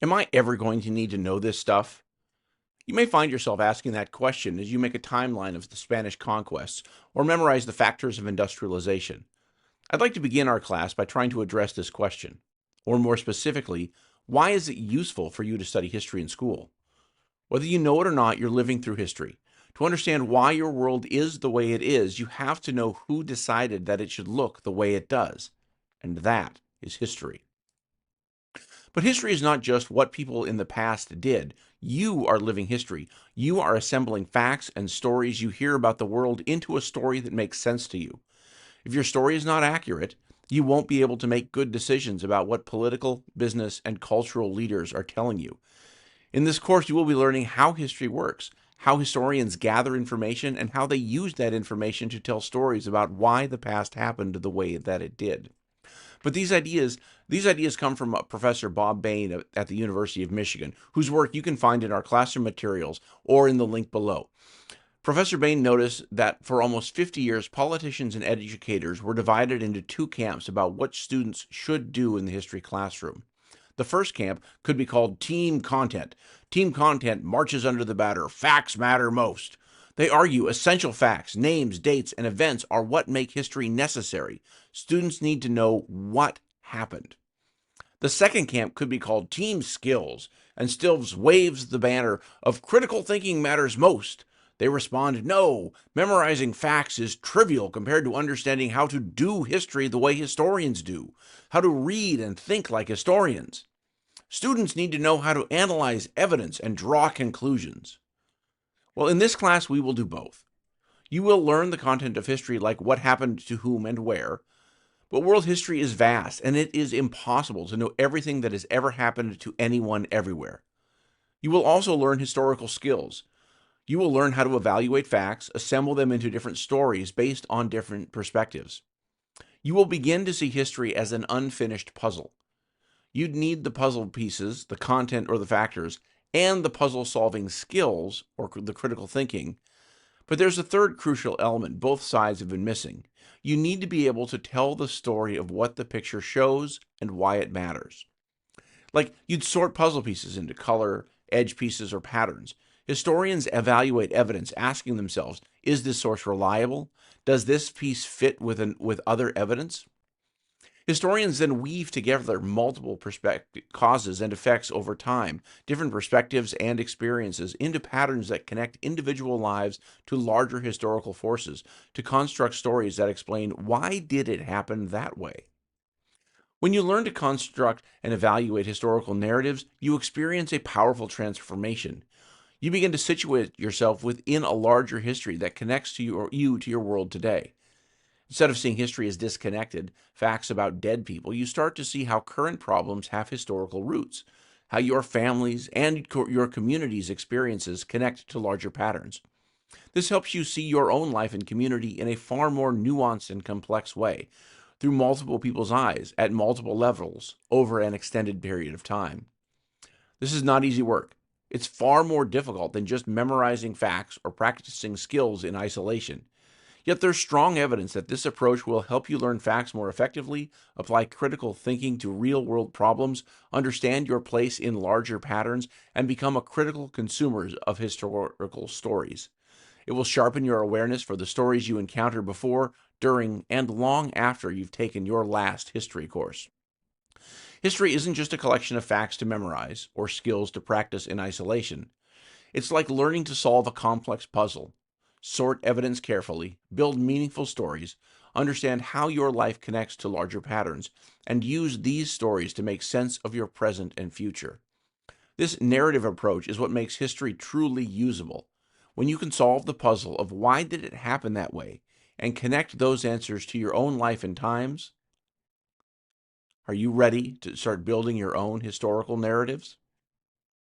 Am I ever going to need to know this stuff? You may find yourself asking that question as you make a timeline of the Spanish conquests or memorize the factors of industrialization. I'd like to begin our class by trying to address this question. Or more specifically, why is it useful for you to study history in school? Whether you know it or not, you're living through history. To understand why your world is the way it is, you have to know who decided that it should look the way it does. And that is history. But history is not just what people in the past did. You are living history. You are assembling facts and stories you hear about the world into a story that makes sense to you. If your story is not accurate, you won't be able to make good decisions about what political, business, and cultural leaders are telling you. In this course, you will be learning how history works, how historians gather information, and how they use that information to tell stories about why the past happened the way that it did. But these ideas come from Professor Bob Bain at the University of Michigan, whose work you can find in our classroom materials or in the link below. Professor Bain noticed that for almost 50 years, politicians and educators were divided into two camps about what students should do in the history classroom. The first camp could be called team content. Team content marches under the banner, facts matter most. They argue essential facts, names, dates, and events are what make history necessary. Students need to know what happened. The second camp could be called team skills, and still waves the banner of critical thinking matters most. They respond, no, memorizing facts is trivial compared to understanding how to do history the way historians do, how to read and think like historians. Students need to know how to analyze evidence and draw conclusions. Well, in this class, we will do both. You will learn the content of history, like what happened to whom and where, but world history is vast, and it is impossible to know everything that has ever happened to anyone everywhere. You will also learn historical skills. You will learn how to evaluate facts, assemble them into different stories based on different perspectives. You will begin to see history as an unfinished puzzle. You'd need the puzzle pieces, the content or the factors, and the puzzle solving skills, or the critical thinking. But there's a third crucial element both sides have been missing. You need to be able to tell the story of what the picture shows and why it matters. Like you'd sort puzzle pieces into color, edge pieces, or patterns. Historians evaluate evidence, asking themselves, is this source reliable? Does this piece fit with other evidence? Historians then weave together multiple causes and effects over time, different perspectives and experiences, into patterns that connect individual lives to larger historical forces, to construct stories that explain why did it happen that way. When you learn to construct and evaluate historical narratives, you experience a powerful transformation. You begin to situate yourself within a larger history that connects you to your world today. Instead of seeing history as disconnected facts about dead people, you start to see how current problems have historical roots, how your families and your community's experiences connect to larger patterns. This helps you see your own life and community in a far more nuanced and complex way, through multiple people's eyes, at multiple levels, over an extended period of time. This is not easy work. It's far more difficult than just memorizing facts or practicing skills in isolation. Yet there's strong evidence that this approach will help you learn facts more effectively, apply critical thinking to real world problems, understand your place in larger patterns, and become a critical consumer of historical stories. It will sharpen your awareness for the stories you encounter before, during, and long after you've taken your last history course. History isn't just a collection of facts to memorize or skills to practice in isolation. It's like learning to solve a complex puzzle, sort evidence carefully, build meaningful stories, understand how your life connects to larger patterns, and use these stories to make sense of your present and future. This narrative approach is what makes history truly usable. When you can solve the puzzle of why did it happen that way and connect those answers to your own life and times, are you ready to start building your own historical narratives?